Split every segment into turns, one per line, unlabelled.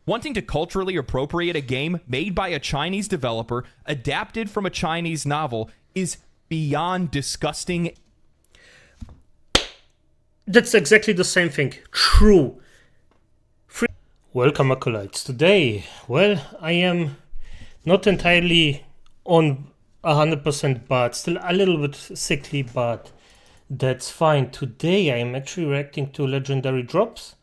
Wanting to culturally appropriate a game made by a Chinese developer, adapted from a Chinese novel, is beyond disgusting.
That's exactly the same thing. True. Welcome, acolytes. Today, well, I am not entirely on 100%, but still a little bit sickly, but that's fine. Today, I am actually reacting to legendary drops.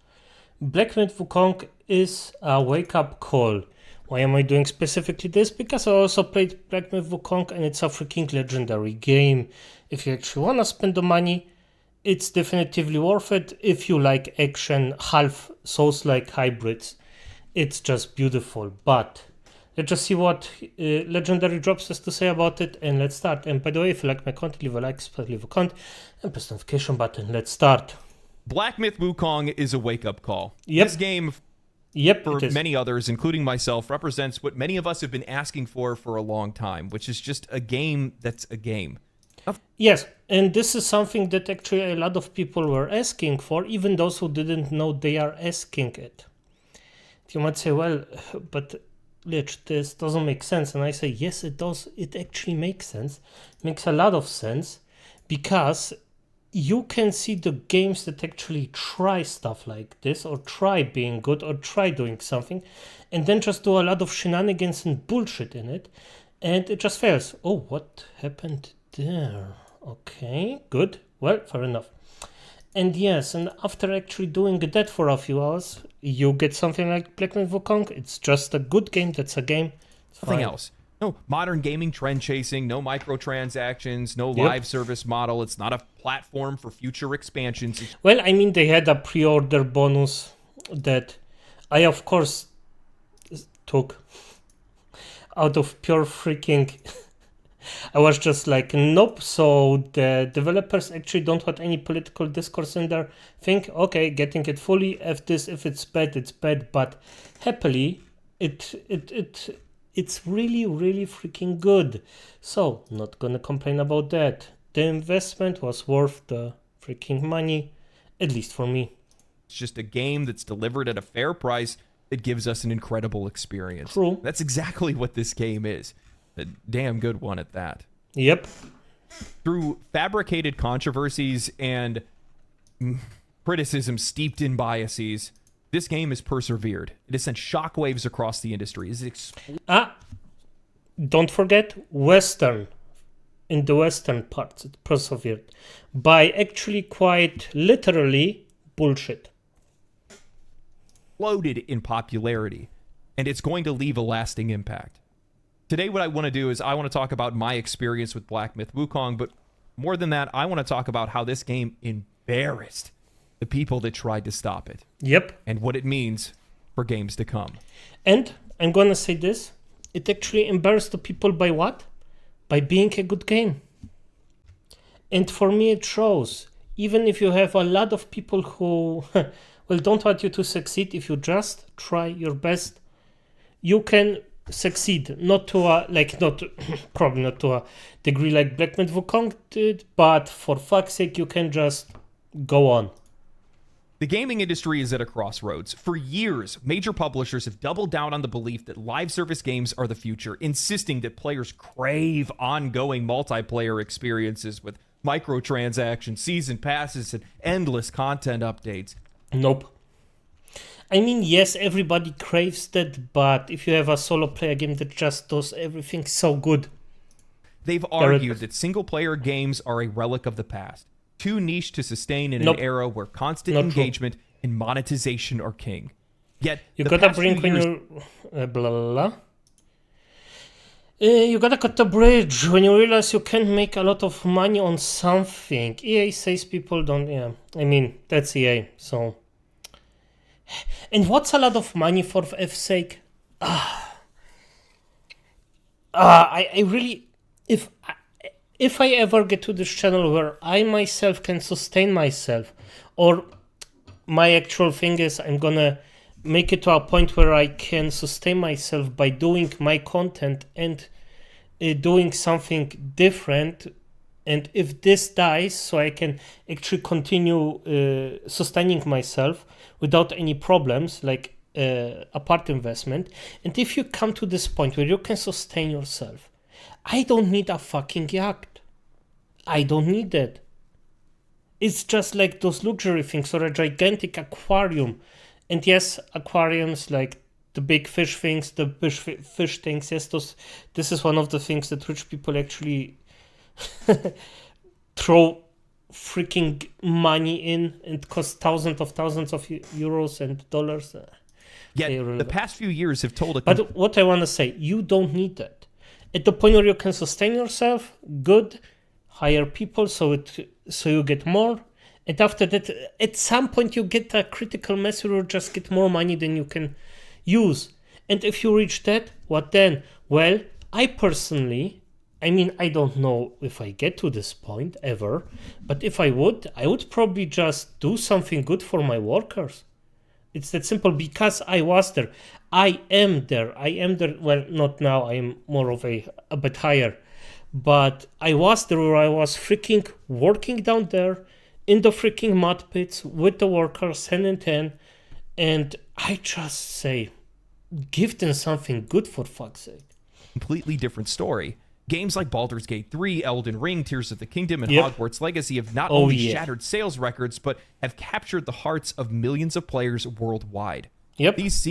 Black Myth Wukong is a wake-up call. Why am I doing specifically this? Because I also played Black Myth Wukong and it's a freaking legendary game. If you actually want to spend the money, it's definitively worth it. If you like action, half Souls-like hybrids, it's just beautiful. But let's just see what Legendary Drops has to say about it, and let's start. And by the way, if you like my content, leave a like, leave a comment, and press the notification button. Let's start.
Black Myth Wukong is a wake-up call.
Yep.
This game, for many others, including myself, represents what many of us have been asking for a long time, which is just a game that's a game.
Yes, and this is something that actually a lot of people were asking for, even those who didn't know they are asking it. You might say, well, but Lich, this doesn't make sense. And I say, yes, it does. It actually makes sense. It makes a lot of sense because you can see the games that actually try stuff like this, or try being good, or try doing something, and then just do a lot of shenanigans and bullshit in it, and it just fails. Oh, what happened there? Okay, good. Well, fair enough. And yes, and after actually doing that for a few hours, you get something like Black Myth Wukong. It's just a good game. That's a game.
Nothing else. No modern gaming trend chasing, no microtransactions, no live service model. It's not a platform for future expansions.
Well, I mean, they had a pre-order bonus that I, of course, took out of pure freaking... I was just like, nope. So the developers actually don't want any political discourse in their thing. Okay, getting it fully. If it's bad, it's bad. But happily, it's really, really freaking good. So not gonna complain about that. The investment was worth the freaking money, at least for me.
It's just a game that's delivered at a fair price that gives us an incredible experience.
True.
That's exactly what this game is. A damn good one at that.
Yep.
Through fabricated controversies and criticism steeped in biases, this game has persevered. It has sent shockwaves across the industry.
Don't forget Western. In the Western parts, it persevered by actually quite literally bullshit.
Exploded in popularity, and it's going to leave a lasting impact. Today, what I want to do is I want to talk about my experience with Black Myth Wukong, but more than that, I want to talk about how this game embarrassed the people that tried to stop it.
Yep.
And what it means for games to come.
And I'm going to say this. It actually embarrassed the people by what? By being a good game. And for me, it shows. Even if you have a lot of people who well, don't want you to succeed, if you just try your best, you can succeed. Not to a probably not to a degree like Black Myth Wukong did, but for fuck's sake, you can just go on.
The gaming industry is at a crossroads. For years, major publishers have doubled down on the belief that live service games are the future, insisting that players crave ongoing multiplayer experiences with microtransactions, season passes, and endless content updates.
Nope. I mean, yes, everybody craves that, but if you have a solo player game that just does everything so good.
They've argued that single-player games are a relic of the past, too niche to sustain in an era where constant engagement and monetization are king. Yet,
you gotta bring when you you gotta cut the bridge when you realize you can't make a lot of money on something. EA says people don't. Yeah, I mean that's EA. So. And what's a lot of money for F's sake? I really, if I ever get to this channel where I myself can sustain myself, or my actual thing is I'm gonna make it to a point where I can sustain myself by doing my content and doing something different. And if this dies, so I can actually continue sustaining myself without any problems, like apart investment. And if you come to this point where you can sustain yourself, I don't need a fucking yacht. I don't need that. It's just like those luxury things or a gigantic aquarium. And yes, aquariums like the big fish things, the fish things, yes, this is one of the things that rich people actually throw freaking money in and cost thousands of euros and dollars.
Yet the past few years have told
But what I want to say, you don't need that. At the point where you can sustain yourself, good, hire people so you get more. And after that, at some point you get a critical mass where you just get more money than you can use. And if you reach that, what then? Well, I personally, I don't know if I get to this point ever, but if I would probably just do something good for my workers. It's that simple, because I was there. I am there. Well, not now. I am more of a bit higher. But I was there where I was freaking working down there in the freaking mud pits with the workers hand in hand. And I just say, give them something good, for fuck's sake.
Completely different story. Games like Baldur's Gate 3, Elden Ring, Tears of the Kingdom, and Hogwarts Legacy have not only shattered sales records, but have captured the hearts of millions of players worldwide. These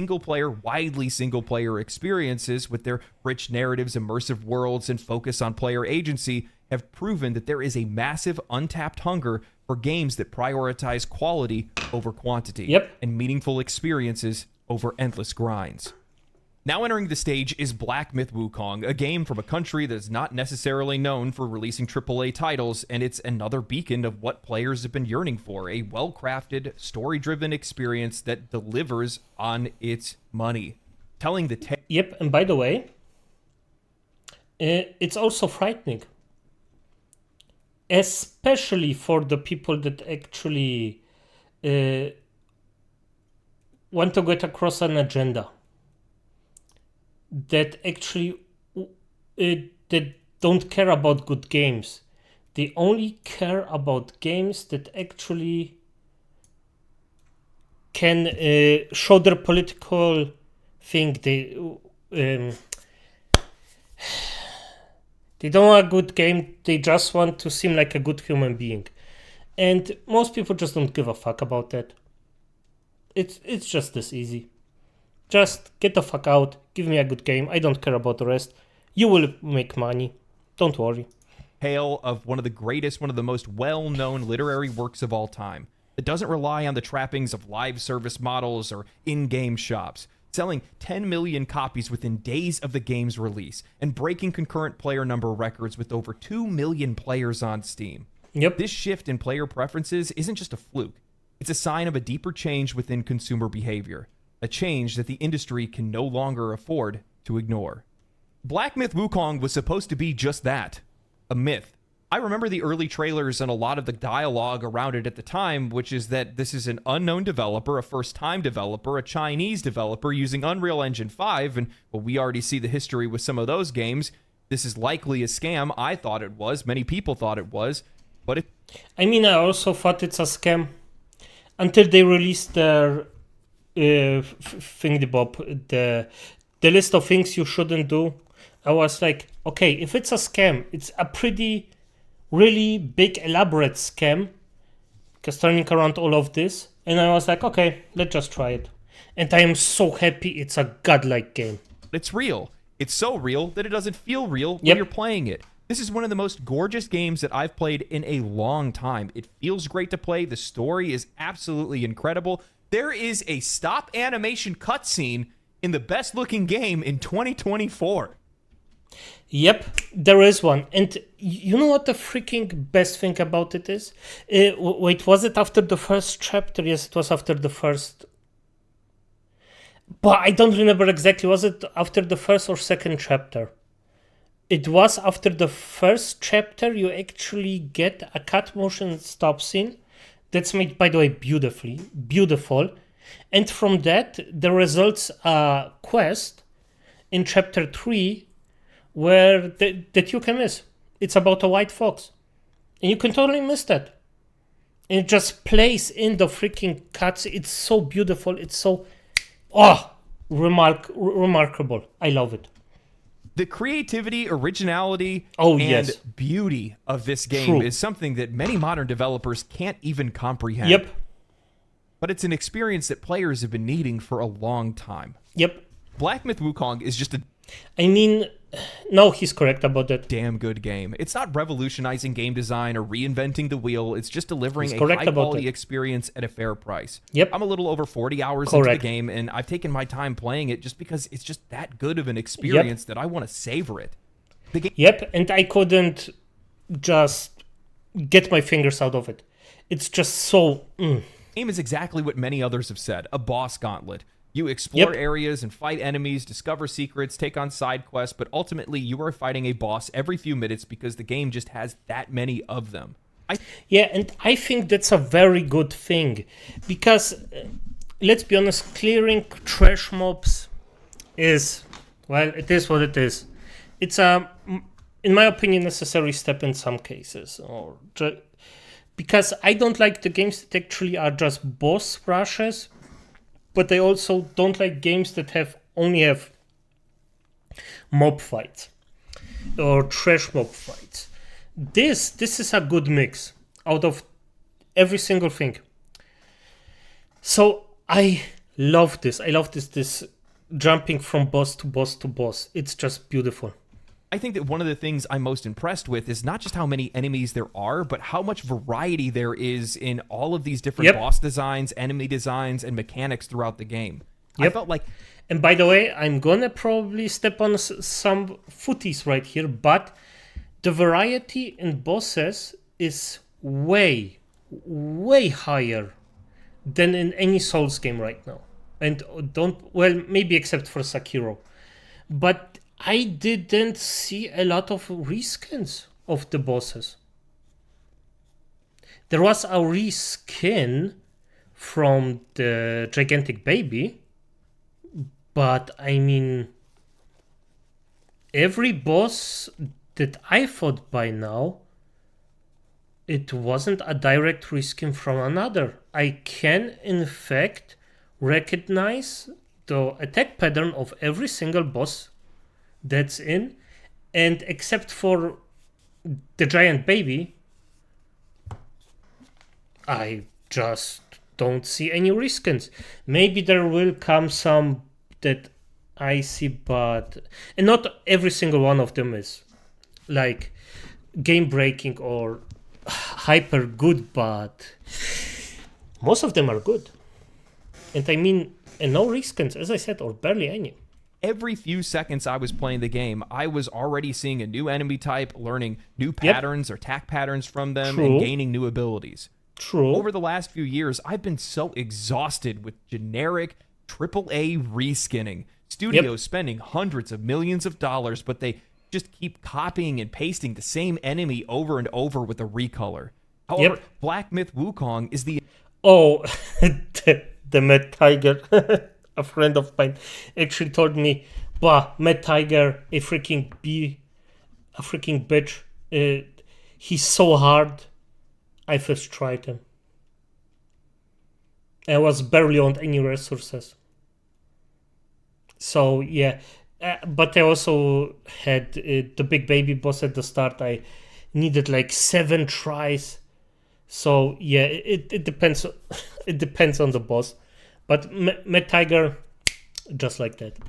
widely single-player experiences, with their rich narratives, immersive worlds, and focus on player agency, have proven that there is a massive untapped hunger for games that prioritize quality over quantity, and meaningful experiences over endless grinds. Now entering the stage is Black Myth Wukong, a game from a country that is not necessarily known for releasing AAA titles, and it's another beacon of what players have been yearning for, a well-crafted, story-driven experience that delivers on its money. Telling the tale.
And by the way, it's also frightening. Especially for the people that actually want to get across an agenda. That actually that don't care about good games. They only care about games that actually can show their political thing. They don't want a good game. They just want to seem like a good human being. And most people just don't give a fuck about that. It's just this easy. Just get the fuck out, give me a good game, I don't care about the rest. You will make money, don't worry.
Tale of one of the most well-known literary works of all time, that doesn't rely on the trappings of live service models or in-game shops, selling 10 million copies within days of the game's release, and breaking concurrent player number records with over 2 million players on Steam. This shift in player preferences isn't just a fluke, it's a sign of a deeper change within consumer behavior. A change that the industry can no longer afford to ignore. Black Myth Wukong was supposed to be just that, a myth. I remember the early trailers and a lot of the dialogue around it at the time, which is that this is an unknown developer, a first-time developer, a Chinese developer using Unreal Engine 5, and well, we already see the history with some of those games. This is likely a scam. I thought it was. Many people thought it was. But
I also thought it's a scam until they released their thingy-bob, the list of things you shouldn't do. I was like, okay, if it's a scam, it's a pretty, really big, elaborate scam, because turning around all of this, and I was like, okay, let's just try it. And I am so happy it's a godlike game.
It's real. It's so real that it doesn't feel real when you're playing it. This is one of the most gorgeous games that I've played in a long time. It feels great to play. The story is absolutely incredible. There is a stop animation cutscene in the best looking game in 2024.
There is one. And you know what the freaking best thing about it is? Wait, was it after the first chapter? Yes, it was after the first. But I don't remember exactly. Was it after the first or second chapter? It was after the first chapter you actually get a cut motion stop scene. That's made, by the way, beautiful. And from that, there results a quest in chapter 3 where that you can miss. It's about a white fox. And you can totally miss that. And it just plays in the freaking cuts. It's so beautiful. It's so Oh, remarkable. I love it.
The creativity, originality,
Oh,
and
yes.
beauty of this game
True.
is something that many modern developers can't even comprehend.
Yep.
But it's an experience that players have been needing for a long time.
Yep.
Black Myth Wukong is just a
I mean, no, he's correct about that.
damn good game. It's not revolutionizing game design or reinventing the wheel. It's just delivering
He's
a
correct about
high-quality
it.
experience at a fair price.
Yep.
I'm a little over 40 hours into
Correct.
the game, and I've taken my time playing it just because it's just that good of an experience that I want to savor it. The game
Yep, and I couldn't just get my fingers out of it. It's just so...
game is exactly what many others have said, a boss gauntlet. You explore
Yep.
areas and fight enemies, discover secrets, take on side quests, but ultimately you are fighting a boss every few minutes because the game just has that many of them.
Yeah, and I think that's a very good thing. Because, let's be honest, clearing trash mobs is... Well, it is what it is. It's a, in my opinion, necessary step in some cases. Because I don't like the games that actually are just boss rushes, but I also don't like games that only have mob fights or trash mob fights. This is a good mix out of every single thing. So I love this. I love this jumping from boss to boss to boss. It's just beautiful.
I think that one of the things I'm most impressed with is not just how many enemies there are, but how much variety there is in all of these different
Yep.
boss designs, enemy designs, and mechanics throughout the game. I
Yep.
felt like
And by the way, I'm gonna probably step on some footies right here, but the variety in bosses is way, way higher than in any Souls game right now. And maybe except for Sekiro. But I didn't see a lot of reskins of the bosses. There was a reskin from the gigantic baby, but I mean, every boss that I fought by now, it wasn't a direct reskin from another. I can, in fact, recognize the attack pattern of every single boss that's in, and except for the giant baby, I just don't see any reskins. Maybe there will come some that I see, but and not every single one of them is like game breaking or hyper good, but most of them are good. And I mean, and no reskins, as I said, or barely any.
every few seconds I was playing the game, I was already seeing a new enemy type, learning new patterns or attack patterns from them, and gaining new abilities.
True.
Over the last few years, I've been so exhausted with generic AAA reskinning. Studios spending hundreds of millions of dollars, but they just keep copying and pasting the same enemy over and over with a recolor. However, Black Myth Wukong is the...
Oh, the Mad Tiger. A friend of mine actually told me, bah, Mad Tiger, a freaking bitch. He's so hard. I first tried him. I was barely on any resources. So, yeah. But I also had the big baby boss at the start. I needed like 7 tries. So, yeah, it depends. It depends on the boss. But Mad Tiger, just like that.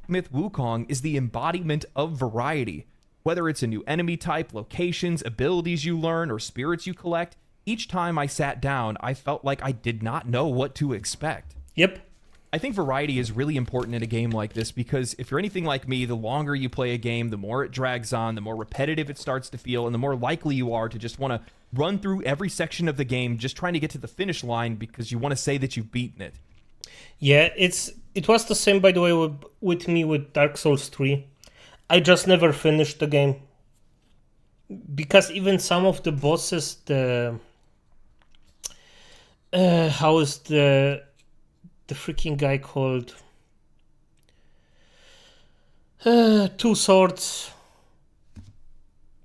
Myth Wukong is the embodiment of variety. Whether it's a new enemy type, locations, abilities you learn, or spirits you collect, each time I sat down, I felt like I did not know what to expect.
Yep.
I think variety is really important in a game like this because if you're anything like me, the longer you play a game, the more it drags on, the more repetitive it starts to feel, and the more likely you are to just want to run through every section of the game just trying to get to the finish line because you want to say that you've beaten it.
Yeah, it was the same, by the way, with me with Dark Souls 3. I just never finished the game. Because even some of the bosses, how is the freaking guy called? 2 swords.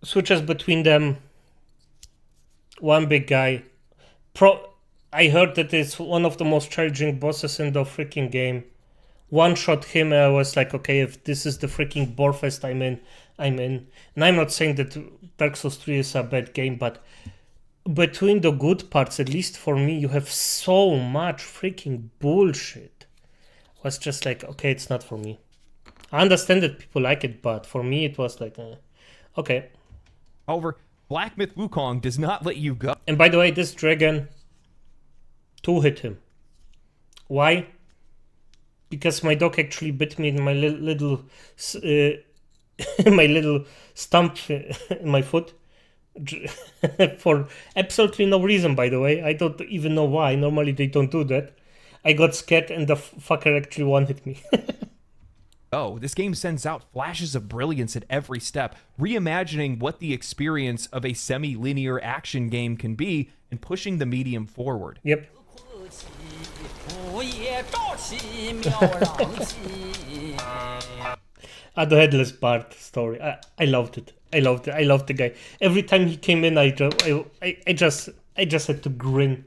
Switches between them. One big guy. I heard that it's one of the most challenging bosses in the freaking game. One shot him, and I was like, okay, if this is the freaking Borefest I'm in, I'm in. And I'm not saying that Dark Souls 3 is a bad game, but between the good parts, at least for me, you have so much freaking bullshit. I was just like, okay, it's not for me. I understand that people like it, but for me, it was like, okay.
However, Black Myth Wukong does not let you go.
And by the way, this dragon, 2 hit him. Why? Because my dog actually bit me in my little my little stump in my foot for absolutely no reason, by the way. I don't even know why. Normally they don't do that. I got scared and the fucker actually one-hit me.
Oh, this game sends out flashes of brilliance at every step, reimagining what the experience of a semi-linear action game can be and pushing the medium forward.
Yep. The headless Bart story. I loved it. I loved it. I loved the guy. Every time he came in, I just had to grin.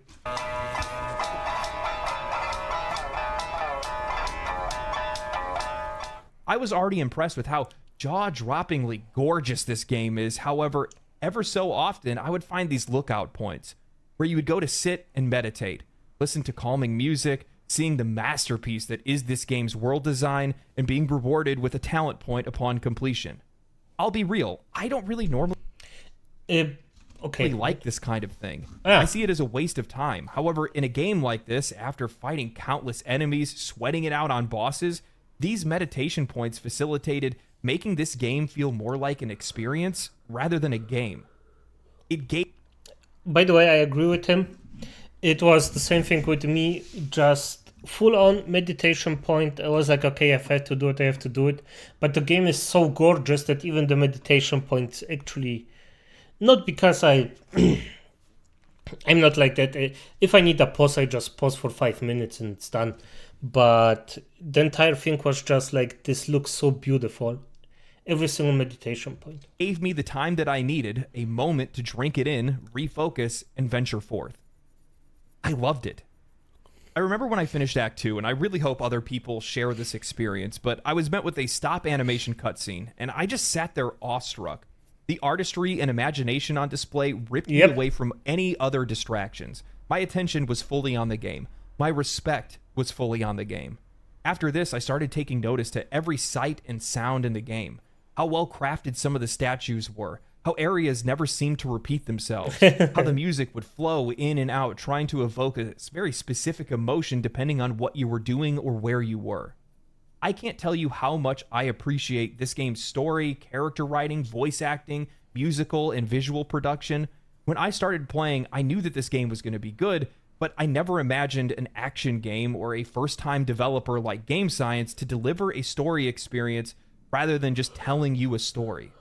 I was already impressed with how jaw-droppingly gorgeous this game is. However, ever so often, I would find these lookout points where you would go to sit and meditate, listen to calming music, seeing the masterpiece that is this game's world design, and being rewarded with a talent point upon completion. I'll be real, I don't really normally like this kind of thing. I see it as a waste of time. However, in a game like this, after fighting countless enemies, sweating it out on bosses, these meditation points facilitated making this game feel more like an experience rather than a game. It gave...
By the way, I agree with him. It was the same thing with me, just full-on meditation point. I was like, okay, if I have to do it, I have to do it. But the game is so gorgeous that even the meditation points actually... Not because I'm not like that. If I need a pause, I just pause for 5 minutes and it's done. But the entire thing was just like, this looks so beautiful. Every single meditation point
gave me the time that I needed, a moment to drink it in, refocus, and venture forth. I loved it. I remember when I finished Act 2, and I really hope other people share this experience, but I was met with a stop animation cutscene, and I just sat there awestruck. The artistry and imagination on display ripped me away from any other distractions. My attention was fully on the game. My respect was fully on the game. After this, I started taking notice to every sight and sound in the game. How well crafted some of the statues were. How areas never seemed to repeat themselves. How the music would flow in and out, trying to evoke a very specific emotion depending on what you were doing or where you were. I can't tell you how much I appreciate this game's story, character writing, voice acting, musical, and visual production. When I started playing, I knew that this game was going to be good, but I never imagined an action game or a first-time developer like Game Science to deliver a story experience rather than just telling you a story.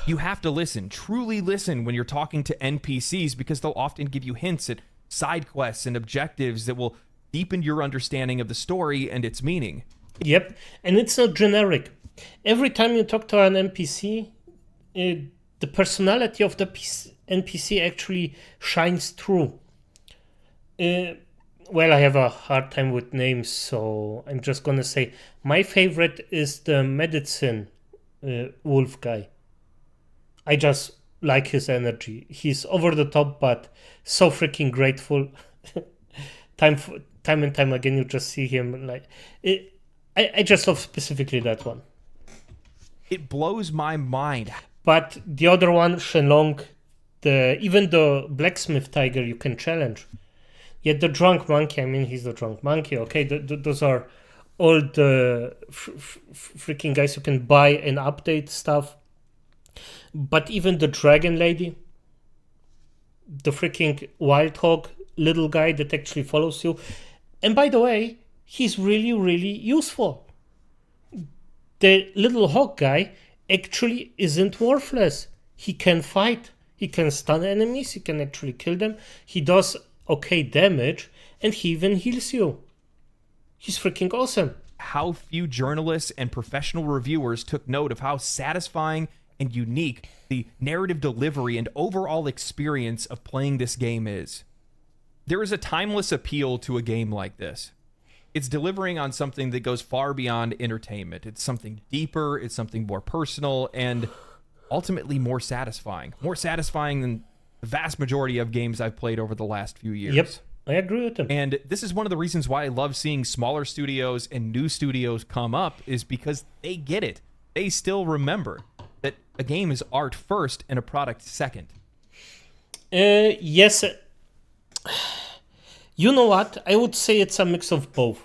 You have to listen, truly listen when you're talking to NPCs because they'll often give you hints at side quests and objectives that will deepen your understanding of the story and its meaning.
Yep, and it's not generic. Every time you talk to an NPC, the personality of the NPC actually shines through. Well, I have a hard time with names, so I'm just gonna say my favorite is the medicine wolf guy. I just like his energy. He's over the top, but so freaking grateful. Time and time again, you just see him like it. I just love specifically that one.
It blows my mind.
But the other one, Shenlong, even the blacksmith tiger you can challenge. Yet the drunk monkey, I mean, he's the drunk monkey, okay? Those are all the freaking guys who can buy and update stuff. But even the dragon lady, the freaking wild hog little guy that actually follows you. And by the way, he's really, really useful. The little hog guy actually isn't worthless. He can fight. He can stun enemies. He can actually kill them. He does okay damage, and he even heals you. He's freaking awesome.
How few journalists and professional reviewers took note of how satisfying and unique the narrative delivery and overall experience of playing this game is. There is a timeless appeal to a game like this. It's delivering on something that goes far beyond entertainment. It's something deeper, it's something more personal, and ultimately more satisfying. More satisfying than the vast majority of games I've played over the last few years.
Yep, I agree with him.
And this is one of the reasons why I love seeing smaller studios and new studios come up, is because they get it. They still remember that a game is art first and a product second.
Yes. You know what? I would say it's a mix of both.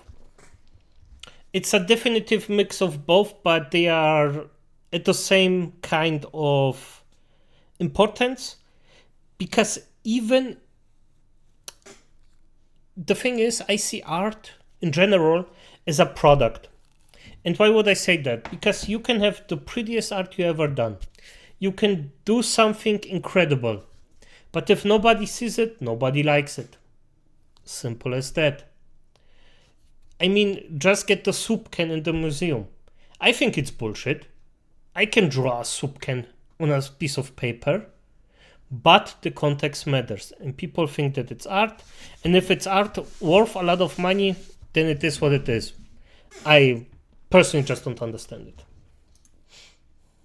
It's a definitive mix of both, but they are at the same kind of importance. Because even the thing is, I see art in general as a product. And why would I say that? Because you can have the prettiest art you ever done. You can do something incredible. But if nobody sees it, nobody likes it. Simple as that. I mean, just get the soup can in the museum. I think it's bullshit. I can draw a soup can on a piece of paper, but the context matters. And people think that it's art. And if it's art worth a lot of money, then it is what it is. I personally just don't understand it.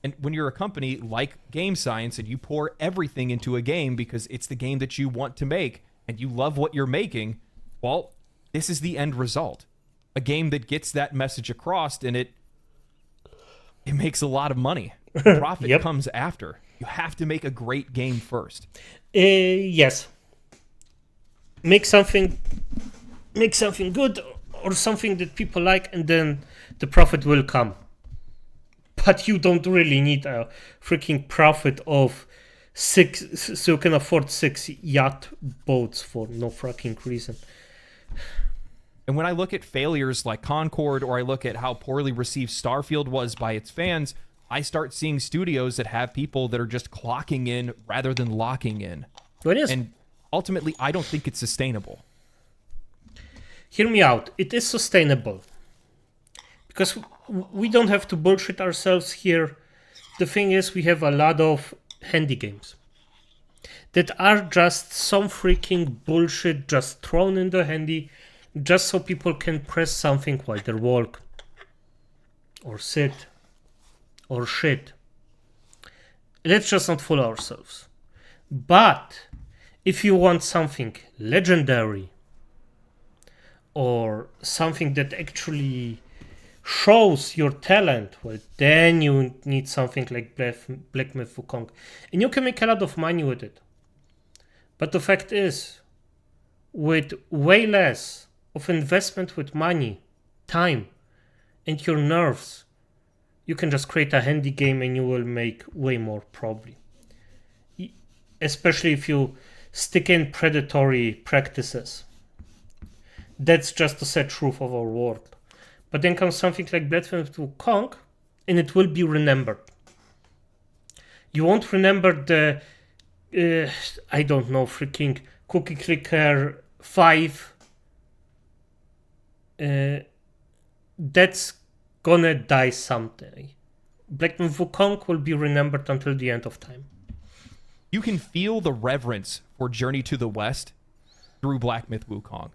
And when you're a company like Game Science and you pour everything into a game because it's the game that you want to make and you love what you're making, well, this is the end result. A game that gets that message across, and it makes a lot of money. Profit
Yep.
comes after. You have to make a great game first.
Yes. Make something good or something that people like, and then the profit will come. But you don't really need a freaking profit of 6, so you can afford 6 yacht boats for no fucking reason.
And when I look at failures like Concord, or I look at how poorly received Starfield was by its fans, I start seeing studios that have people that are just clocking in rather than locking in.
It is.
And ultimately, I don't think it's sustainable.
Hear me out. It is sustainable. Because we don't have to bullshit ourselves here. The thing is, we have a lot of handy games that are just some freaking bullshit just thrown in the handy just so people can press something while they walk or sit or shit. Let's just not fool ourselves. But if you want something legendary or something that actually shows your talent, well, then you need something like Black Myth Wukong. And you can make a lot of money with it. But the fact is, with way less of investment with money, time, and your nerves, you can just create a handy game and you will make way more, probably. Especially if you stick in predatory practices. That's just the sad truth of our world. But then comes something like Black Myth Wukong, and it will be remembered. You won't remember the, I don't know, freaking Cookie Clicker 5. That's gonna die someday. Black Myth Wukong will be remembered until the end of time.
You can feel the reverence for Journey to the West through Black Myth Wukong.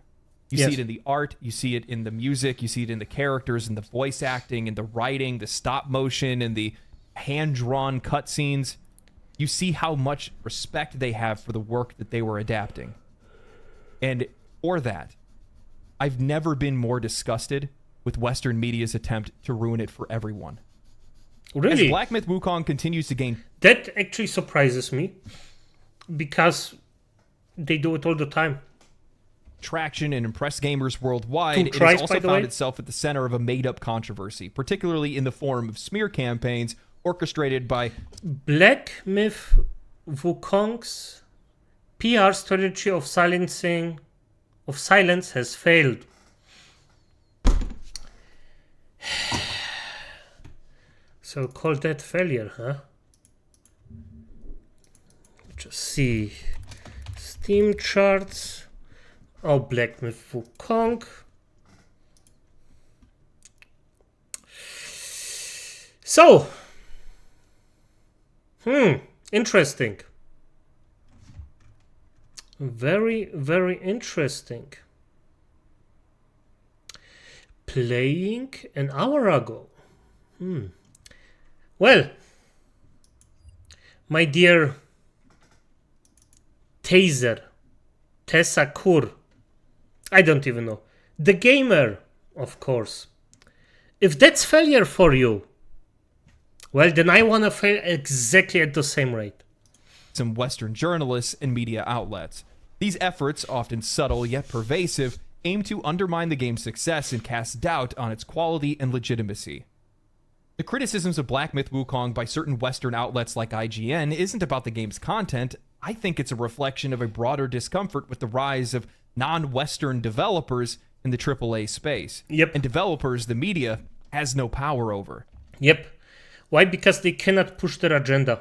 You
Yes.
see it in the art, you see it in the music, you see it in the characters, in the voice acting, in the writing, the stop motion, and the hand-drawn cutscenes. You see how much respect they have for the work that they were adapting. And for that, I've never been more disgusted with Western media's attempt to ruin it for everyone.
Really?
As Black Myth Wukong continues to gain
That actually surprises me. Because they do it all the time.
traction and impress gamers worldwide, it
tries,
has also
by the
found
way.
itself at the center of a made-up controversy, particularly in the form of smear campaigns orchestrated by
Black Myth Wukong's PR strategy of silence has failed. So call that failure, huh? Just see Steam charts. Oh, Black Myth Wukong. So, interesting. Very, very interesting. Playing an hour ago. Well, my dear Tessa Kur, I don't even know. The gamer, of course. If that's failure for you, well, then I want to fail exactly at the same rate.
Some Western journalists and media outlets. These efforts, often subtle yet pervasive, aim to undermine the game's success and cast doubt on its quality and legitimacy. The criticisms of Black Myth Wukong by certain Western outlets like IGN isn't about the game's content. I think it's a reflection of a broader discomfort with the rise of non-Western developers in the AAA space.
Yep.
And developers the media has no power over.
Yep. Why? Because they cannot push their agenda.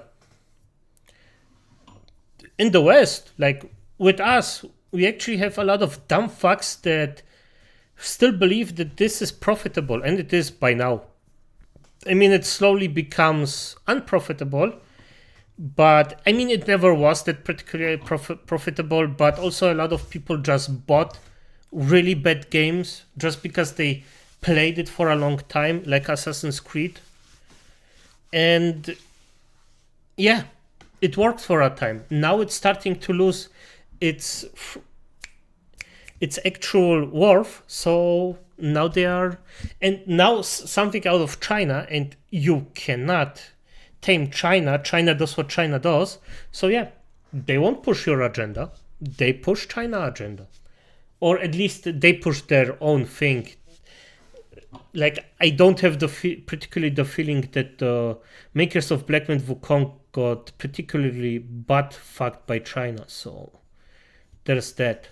In the West, like with us, we actually have a lot of dumb fucks that still believe that this is profitable, and it is by now. I mean, it slowly becomes unprofitable, but I mean, it never was that particularly profitable, but also a lot of people just bought really bad games just because they played it for a long time, like Assassin's Creed. And yeah, it worked for a time. Now it's starting to lose its actual worth, so now they are, and now something out of China, and you cannot tame China. China does what China does. So yeah, they won't push your agenda. They push China agenda, or at least they push their own thing. Like, I don't have particularly the feeling that the makers of Black Myth Wukong got particularly butt fucked by China. So there's that.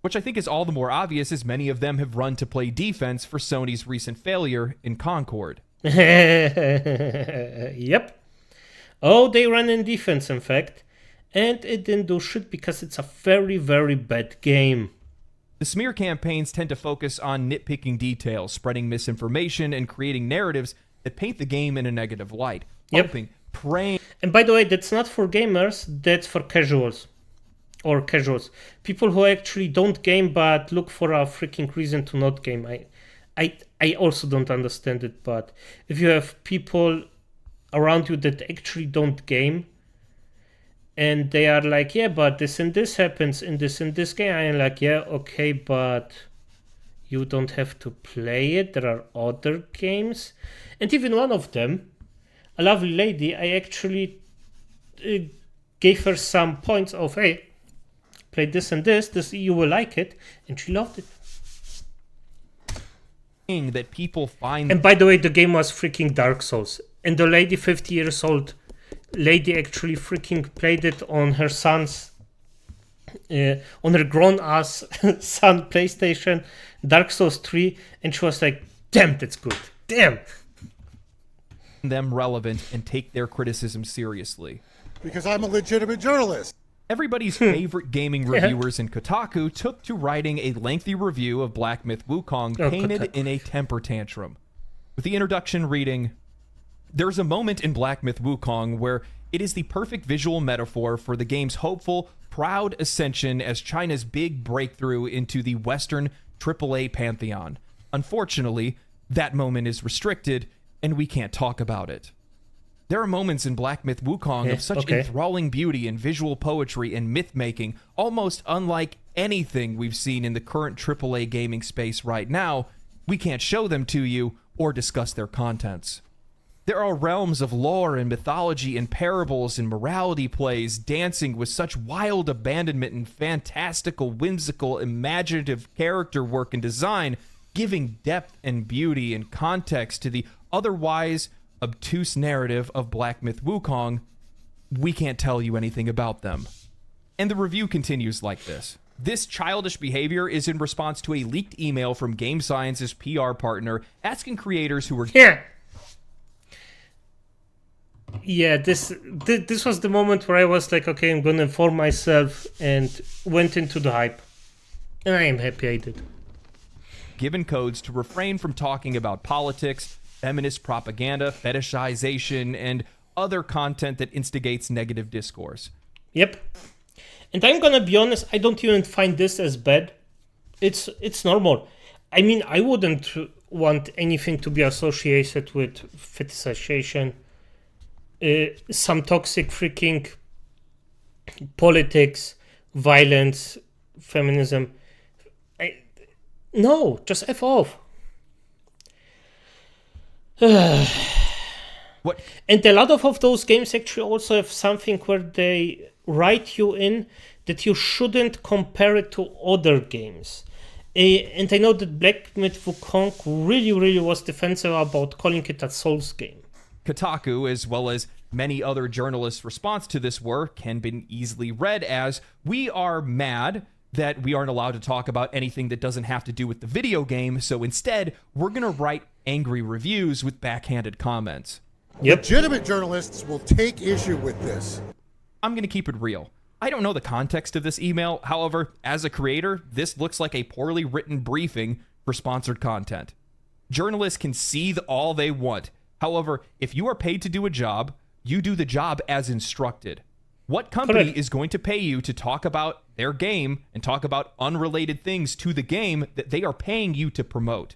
Which I think is all the more obvious as many of them have run to play defense for Sony's recent failure in Concord.
Yep. Oh, they ran in defense, in fact. And it didn't do shit because it's a very, very bad game.
The smear campaigns tend to focus on nitpicking details, spreading misinformation, and creating narratives that paint the game in a negative light.
Yep.
Hoping, praying...
And by the way, that's not for gamers, that's for casuals. Or casuals. People who actually don't game but look for a freaking reason to not game. I also don't understand it, but if you have people around you that actually don't game, and they are like, yeah, but this and this happens in this game, I'm like, yeah, okay, but you don't have to play it. There are other games. And even one of them, a lovely lady, I actually gave her some points of, hey, play this and this, you will like it, and she loved it.
that people find...
And by the way, the game was freaking Dark Souls. And the lady, 50 years old lady, actually freaking played it on her son's, on her grown-ass son PlayStation, Dark Souls 3, and she was like, damn, that's good. Damn.
them relevant and take their criticism seriously.
Because I'm a legitimate journalist.
Everybody's favorite gaming reviewers in Kotaku took to writing a lengthy review of Black Myth Wukong painted in a temper tantrum. With the introduction reading, "There's a moment in Black Myth Wukong where it is the perfect visual metaphor for the game's hopeful, proud ascension as China's big breakthrough into the Western AAA pantheon. Unfortunately, that moment is restricted, and we can't talk about it. There are moments in Black Myth Wukong of such enthralling beauty and visual poetry and myth-making, almost unlike anything we've seen in the current AAA gaming space right now. We can't show them to you or discuss their contents. There are realms of lore and mythology and parables and morality plays dancing with such wild abandonment and fantastical, whimsical, imaginative character work and design, giving depth and beauty and context to the otherwise obtuse narrative of Black Myth Wukong. We can't tell you anything about them." And the review continues like this. "This childish behavior is in response to a leaked email from Game Science's PR partner asking creators who were..."
Yeah, this was the moment where I was like, okay, I'm gonna inform myself, and went into the hype. And I am happy I did.
"Given codes to refrain from talking about politics, feminist propaganda, fetishization, and other content that instigates negative discourse."
Yep. And I'm gonna be honest, I don't even find this as bad. It's normal. I mean, I wouldn't want anything to be associated with fetishization, some toxic freaking politics, violence, feminism. No, just F off.
What?
And a lot of those games actually also have something where they write you in that you shouldn't compare it to other games. And I know that Black Myth Wukong really was defensive about calling it a Souls game.
Kotaku, as well as many other journalists' response to this work, can be easily read as, we are mad that we aren't allowed to talk about anything that doesn't have to do with the video game, so instead, we're going to write angry reviews with backhanded comments.
Yep.
Legitimate journalists will take issue with this.
I'm going to keep it real. I don't know the context of this email. However, as a creator, this looks like a poorly written briefing for sponsored content. Journalists can seethe all they want. However, if you are paid to do a job, you do the job as instructed. What company
Correct.
is going to pay you to talk about their game and talk about unrelated things to the game that they are paying you to promote?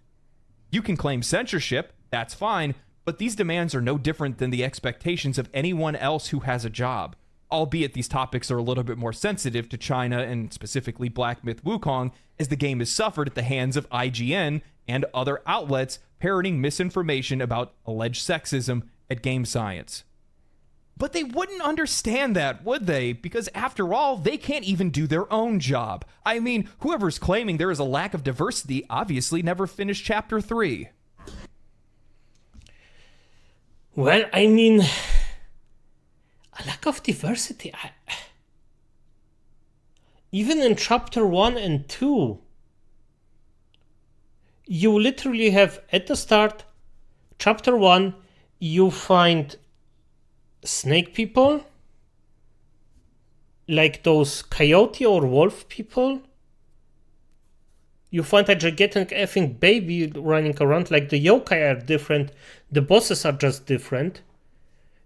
You can claim censorship, that's fine, but these demands are no different than the expectations of anyone else who has a job. Albeit these topics are a little bit more sensitive to China and specifically Black Myth Wukong, as the game has suffered at the hands of IGN and other outlets parroting misinformation about alleged sexism at Game Science. But they wouldn't understand that, would they? Because after all, they can't even do their own job. I mean, whoever's claiming there is a lack of diversity obviously never finished Chapter 3.
Well, I mean, a lack of diversity. Even in Chapter 1 and 2, you literally have, at the start, Chapter 1, you find snake people, like those coyote or wolf people. You find a gigantic effing baby running around, like the yokai are different, the bosses are just different.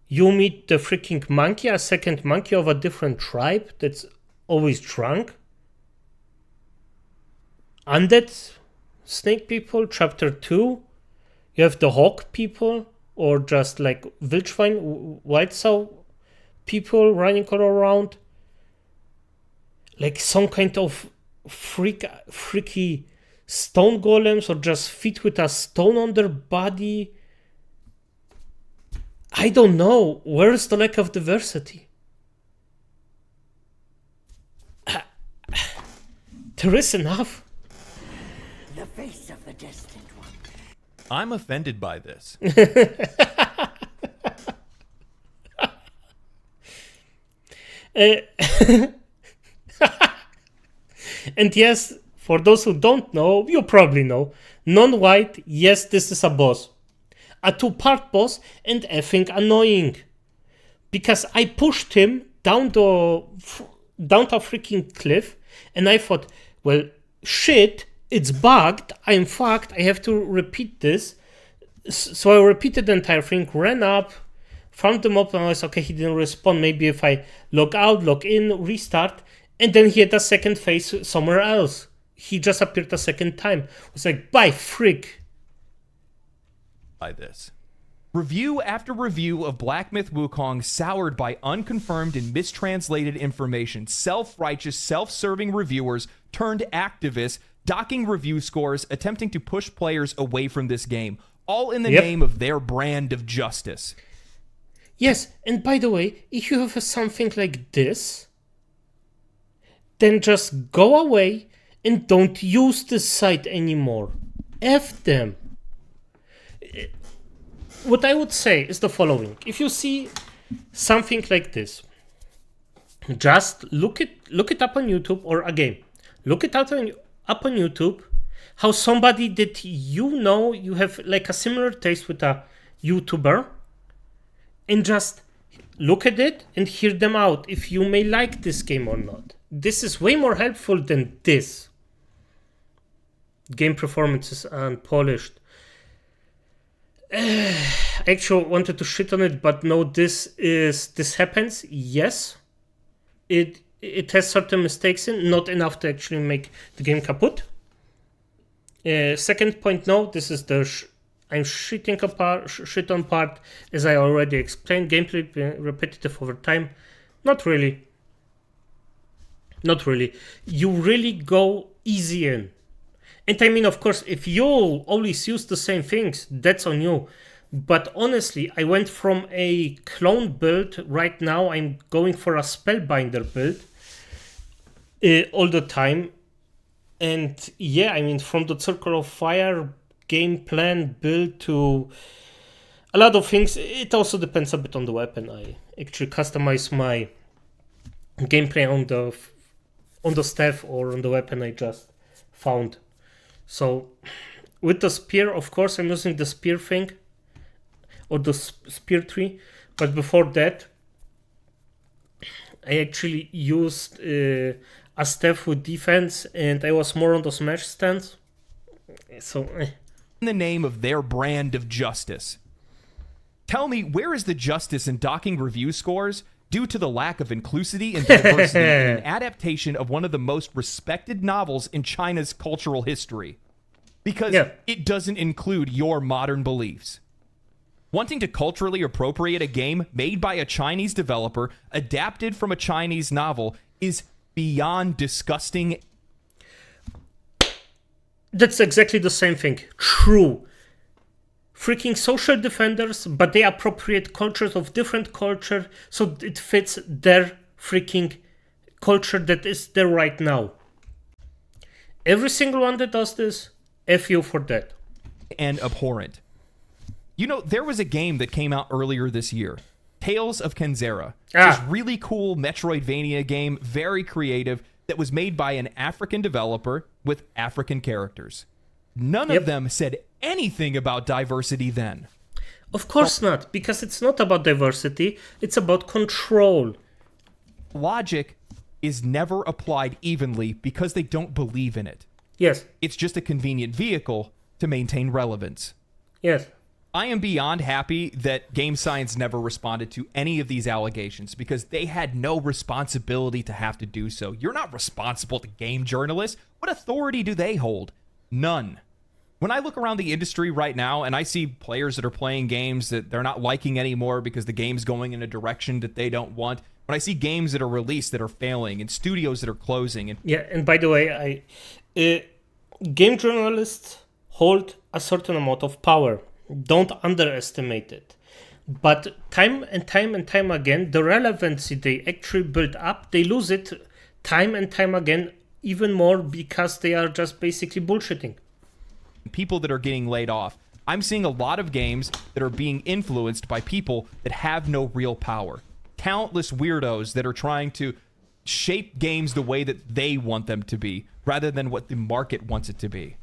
You meet the freaking monkey, a second monkey of a different tribe that's always drunk. Undead snake people, Chapter 2. You have the hawk people, or just like Wildschwein, White Sow people running all around. Like some kind of freaky stone golems, or just feet with a stone on their body. I don't know. Where's the lack of diversity? There is enough.
The face of the destined one.
I'm offended by this.
And yes, for those who don't know, you probably know, non-white, yes, this is a boss. A two-part boss, and effing annoying. Because I pushed him down the freaking cliff, and I thought, well, shit, it's bugged, I'm fucked, I have to repeat this. So I repeated the entire thing, ran up, found them up, and I was okay, he didn't respond. Maybe if I log out, log in, restart, and then he had a second face somewhere else. He just appeared a second time. I was like, bye, freak.
By this. Review after review of Black Myth Wukong soured by unconfirmed and mistranslated information, self-righteous, self-serving reviewers turned activists, docking review scores, attempting to push players away from this game, all in the name of their brand of justice.
Yes, and by the way, if you have something like this, then just go away and don't use this site anymore. F them. What I would say is the following. If you see something like this, just look it up on YouTube, or a game. Look it up on YouTube, how somebody that you have like a similar taste with a YouTuber, and just look at it and hear them out if you may like this game or not. This is way more helpful than this. Game performance is unpolished. I actually wanted to shit on it, but no, this happens. Yes, it it has certain mistakes in, not enough to actually make the game kaput. Second point, no, this is the I'm shit on part, as I already explained. Gameplay repetitive over time. Not really. Not really. You really go easy in. And I mean, of course, if you always use the same things, that's on you. But honestly, I went from a clone build. Right now, I'm going for a Spellbinder build all the time. And yeah, I mean, from the Circle of Fire game plan build to a lot of things, it also depends a bit on the weapon. I actually customize my gameplay on the staff or on the weapon I just found. So with the spear, of course, I'm using the spear thing or the spear tree. But before that, I actually used a staff with defense, and I was more on the smash stance. So,
In the name of their brand of justice. Tell me, where is the justice in docking review scores due to the lack of inclusivity and diversity in an adaptation of one of the most respected novels in China's cultural history? Because it doesn't include your modern beliefs. Wanting to culturally appropriate a game made by a Chinese developer, adapted from a Chinese novel, is beyond disgusting.
That's exactly the same thing. True. Freaking social defenders, but they appropriate cultures of different culture so it fits their freaking culture that is there right now. Every single one that does this, F you for that.
And abhorrent. You know, there was a game that came out earlier this year, Tales of Kenzera. This really cool Metroidvania game, very creative, that was made by an African developer with African characters. None of them said anything about diversity then.
Of course not, because it's not about diversity, it's about control.
Logic is never applied evenly because they don't believe in it.
Yes.
It's just a convenient vehicle to maintain relevance.
Yes.
I am beyond happy that Game Science never responded to any of these allegations because they had no responsibility to have to do so. You're not responsible to game journalists. What authority do they hold? None. When I look around the industry right now and I see players that are playing games that they're not liking anymore because the game's going in a direction that they don't want, when I see games that are released that are failing and studios that are closing.
And by the way, game journalists hold a certain amount of power. Don't underestimate it. But time and time again, the relevancy they actually build up, they lose it time and time again, even more because they are just basically bullshitting.
People that are getting laid off. I'm seeing a lot of games that are being influenced by people that have no real power. Talentless weirdos that are trying to shape games the way that they want them to be, rather than what the market wants it to be.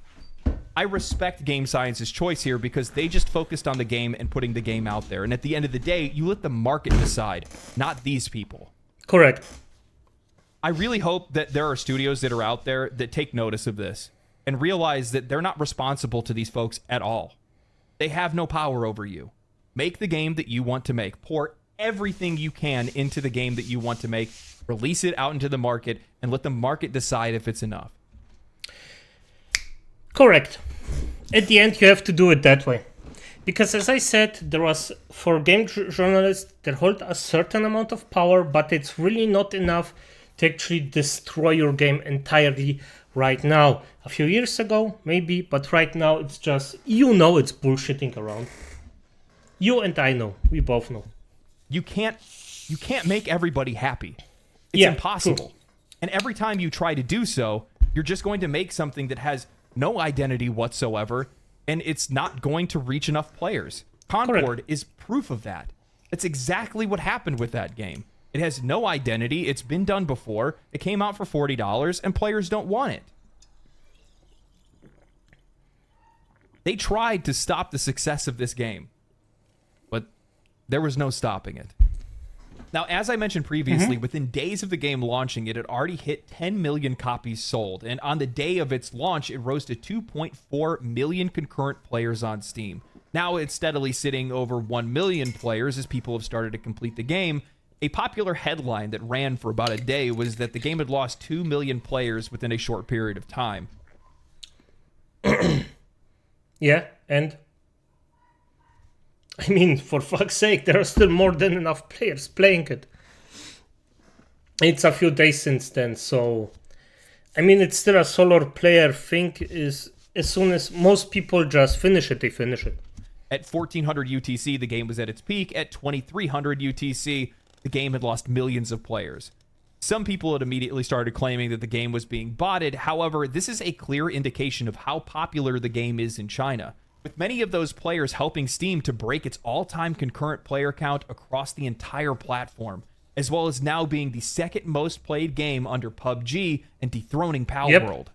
I respect Game Science's choice here because they just focused on the game and putting the game out there. And at the end of the day, you let the market decide, not these people.
Correct.
I really hope that there are studios that are out there that take notice of this and realize that they're not responsible to these folks at all. They have no power over you. Make the game that you want to make. Pour everything you can into the game that you want to make. Release it out into the market and let the market decide if it's enough.
Correct. At the end, you have to do it that way. Because as I said, there was, for game journalists, they hold a certain amount of power, but it's really not enough to actually destroy your game entirely right now. A few years ago, maybe, but right now it's just, it's bullshitting around. You and I know. We both know.
You can't make everybody happy. It's impossible.
True.
And every time you try to do so, you're just going to make something that has no identity whatsoever, and it's not going to reach enough players. Concord is proof of that. That's exactly what happened with that game. It has no identity. It's been done before. It came out for $40, and players don't want it. They tried to stop the success of this game, but there was no stopping it. Now, as I mentioned previously, within days of the game launching, it had already hit 10 million copies sold. And on the day of its launch, it rose to 2.4 million concurrent players on Steam. Now it's steadily sitting over 1 million players as people have started to complete the game. A popular headline that ran for about a day was that the game had lost 2 million players within a short period of time.
Yeah, and I mean, for fuck's sake, there are still more than enough players playing it. It's a few days since then, so I mean, it's still a solo player thing. Is as soon as most people just finish it, they finish it.
At 1400 UTC, the game was at its peak. At 2300 UTC, the game had lost millions of players. Some people had immediately started claiming that the game was being botted. However, this is a clear indication of how popular the game is in China, with many of those players helping Steam to break its all-time concurrent player count across the entire platform, as well as now being the second most played game under PUBG and dethroning Palworld.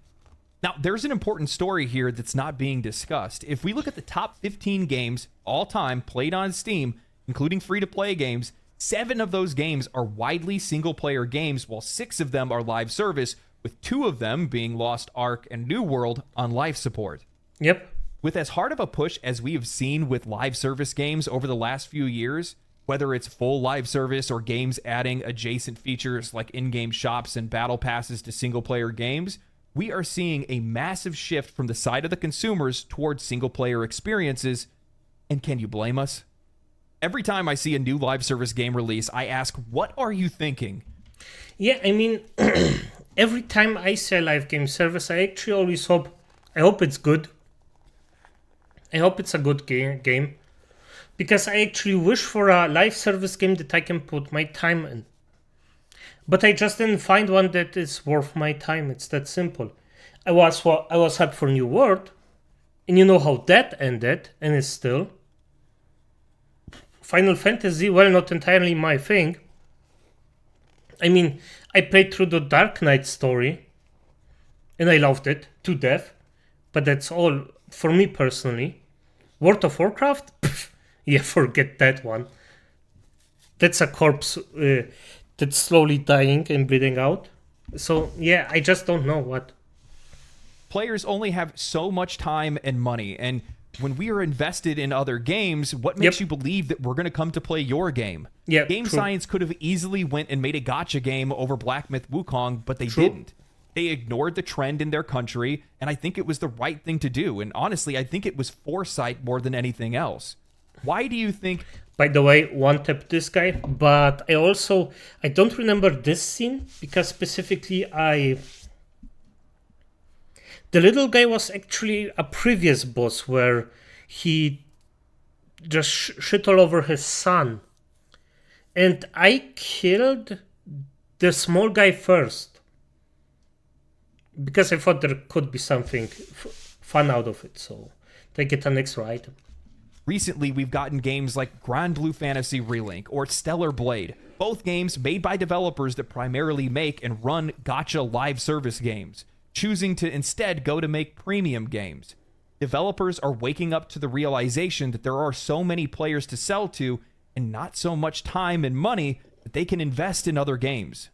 Now, there's an important story here that's not being discussed. If we look at the top 15 games all time played on Steam, including free-to-play games, 7 of those games are widely single-player games, while 6 of them are live service, with 2 of them being Lost Ark and New World on life support.
Yep.
With as hard of a push as we have seen with live service games over the last few years, whether it's full live service or games adding adjacent features like in-game shops and battle passes to single-player games, we are seeing a massive shift from the side of the consumers towards single-player experiences. And can you blame us? Every time I see a new live service game release, I ask, what are you thinking?
Yeah, I mean, every time I see a live game service, I actually always I hope it's good. I hope it's a good game. Because I actually wish for a live service game that I can put my time in. But I just didn't find one that is worth my time. It's that simple. I was hyped for New World, and you know how that ended, and is still. Final Fantasy, well, not entirely my thing. I mean, I played through the Dark Knight story, and I loved it to death, but that's all for me personally. World of Warcraft? Yeah, forget that one. That's a corpse that's slowly dying and bleeding out. So, yeah, I just don't know what.
Players only have so much time and money, and when we are invested in other games, what makes you believe that we're going to come to play your game? Game Science could have easily went and made a gacha game over Black Myth Wukong, but they didn't. They ignored the trend in their country, and I think it was the right thing to do. And honestly, I think it was foresight more than anything else. Why do you think...
By the way, one tap this guy, but I don't remember this scene, because specifically the little guy was actually a previous boss where he just shit all over his son. And I killed the small guy first. Because I thought there could be something fun out of it, so they get an extra item.
Recently, we've gotten games like Grand Blue Fantasy Relink or Stellar Blade, both games made by developers that primarily make and run gacha live service games, choosing to instead go to make premium games. Developers are waking up to the realization that there are so many players to sell to and not so much time and money that they can invest in other games.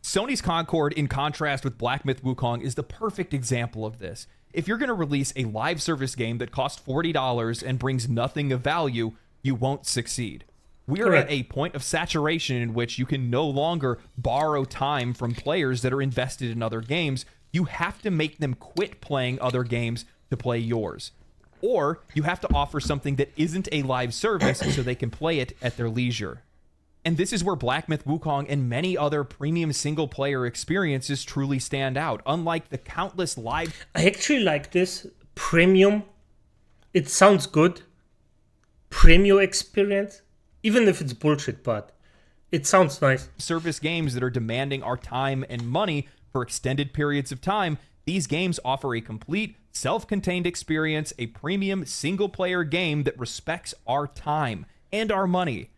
Sony's Concord, in contrast with Black Myth Wukong, is the perfect example of this. If you're going to release a live service game that costs $40 and brings nothing of value, you won't succeed. We are at a point of saturation in which you can no longer borrow time from players that are invested in other games. You have to make them quit playing other games to play yours. Or you have to offer something that isn't a live service so they can play it at their leisure. And this is where Black Myth Wukong and many other premium single-player experiences truly stand out, unlike the countless live...
I actually like this. Premium. It sounds good. Premium experience. Even if it's bullshit, but it sounds nice.
Service games that are demanding our time and money for extended periods of time. These games offer a complete, self-contained experience, a premium single-player game that respects our time and our money.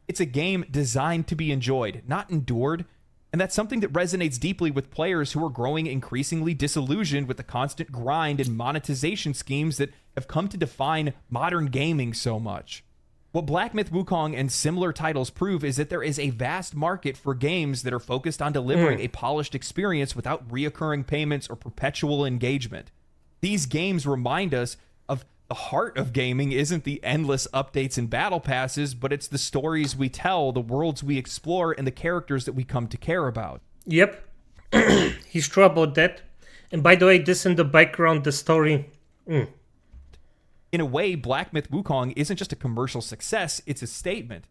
It's a game designed to be enjoyed, not endured, and that's something that resonates deeply with players who are growing increasingly disillusioned with the constant grind and monetization schemes that have come to define modern gaming so much. What Black Myth Wukong and similar titles prove is that there is a vast market for games that are focused on delivering a polished experience without reoccurring payments or perpetual engagement. These games remind us of The heart of gaming isn't the endless updates and battle passes, but it's the stories we tell, the worlds we explore, and the characters that we come to care about.
Yep. He's true about that. And by the way, this in the background, the story.
In a way, Black Myth Wukong isn't just a commercial success, it's a statement.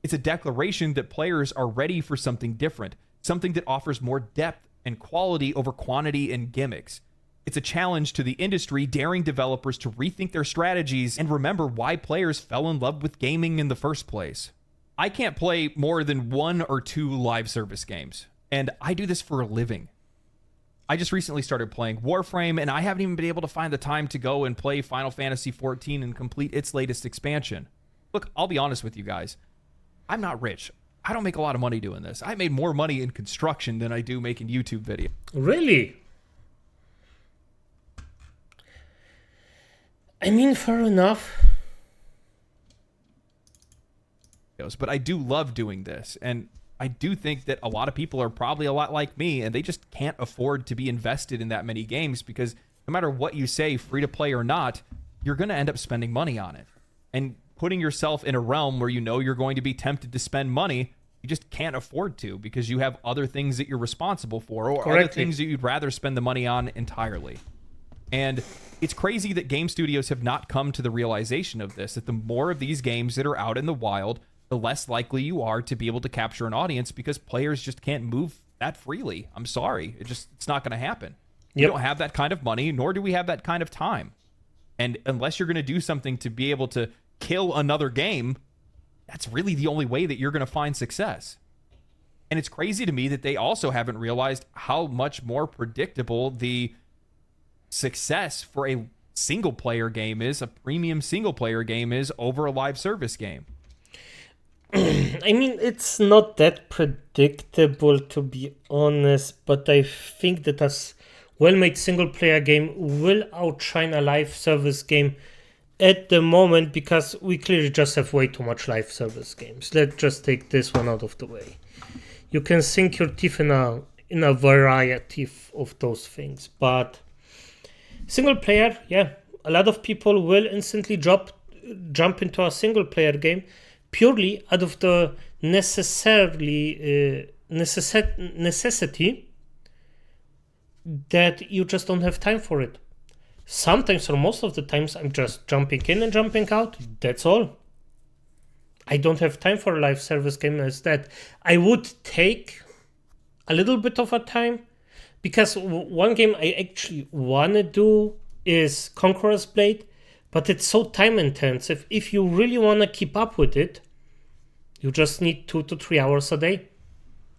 It's a declaration that players are ready for something different, something that offers more depth and quality over quantity and gimmicks. It's a challenge to the industry, daring developers to rethink their strategies and remember why players fell in love with gaming in the first place. I can't play more than 1 or 2 live service games, and I do this for a living. I just recently started playing Warframe, and I haven't even been able to find the time to go and play Final Fantasy XIV and complete its latest expansion. Look, I'll be honest with you guys. I'm not rich. I don't make a lot of money doing this. I made more money in construction than I do making YouTube videos.
Really? I mean, fair enough.
But I do love doing this, and I do think that a lot of people are probably a lot like me, and they just can't afford to be invested in that many games because no matter what you say, free to play or not, you're going to end up spending money on it. And putting yourself in a realm where you know you're going to be tempted to spend money, you just can't afford to because you have other things that you're responsible for or other things that you'd rather spend the money on entirely. And it's crazy that game studios have not come to the realization of this, that the more of these games that are out in the wild, the less likely you are to be able to capture an audience because players just can't move that freely. I'm sorry. It's not going to happen. We don't have that kind of money, nor do we have that kind of time. And unless you're going to do something to be able to kill another game, that's really the only way that you're going to find success. And it's crazy to me that they also haven't realized how much more predictable the success for a single player game is, a premium single player game is over a live service game.
I mean, it's not that predictable, to be honest, but I think that a well-made single-player game will outshine a live service game at the moment because we clearly just have way too much live service games. Let's just take this one out of the way. You can sink your teeth in a variety of those things, but single-player, yeah, a lot of people will instantly jump into a single-player game purely out of the necessity that you just don't have time for it. Sometimes or most of the times I'm just jumping in and jumping out. That's all. I don't have time for a live service game as that. I would take a little bit of a time because one game I actually want to do is Conqueror's Blade, but it's so time intensive. If you really want to keep up with it, you just need 2 to 3 hours a day.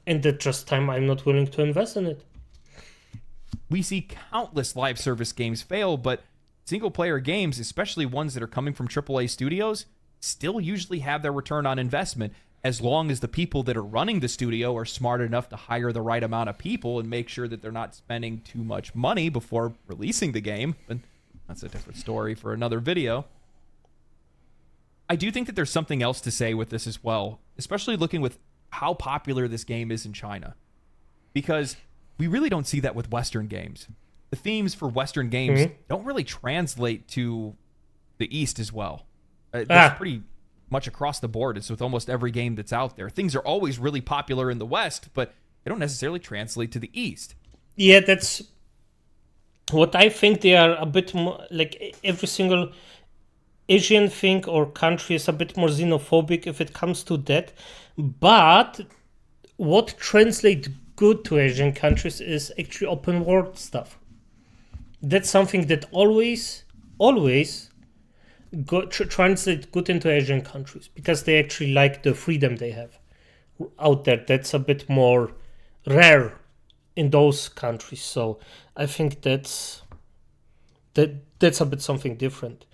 And that's just time I'm not willing to invest in it.
We see countless live service games fail, but single-player games, especially ones that are coming from AAA studios, still usually have their return on investment as long as the people that are running the studio are smart enough to hire the right amount of people and make sure that they're not spending too much money before releasing the game. But that's a different story for another video. I do think that there's something else to say with this as well, especially looking with how popular this game is in China. Because we really don't see that with Western games. The themes for Western games don't really translate to the East as well. That's pretty much across the board. It's with almost every game that's out there. Things are always really popular in the West, but they don't necessarily translate to the East.
Yeah, that's what I think. They are a bit more like every single Asian thing or country is a bit more xenophobic if it comes to that. But what translates good to Asian countries is actually open world stuff. That's something that always translate good into Asian countries because they actually like the freedom they have out there. That's a bit more rare in those countries. So I think that's a bit something different.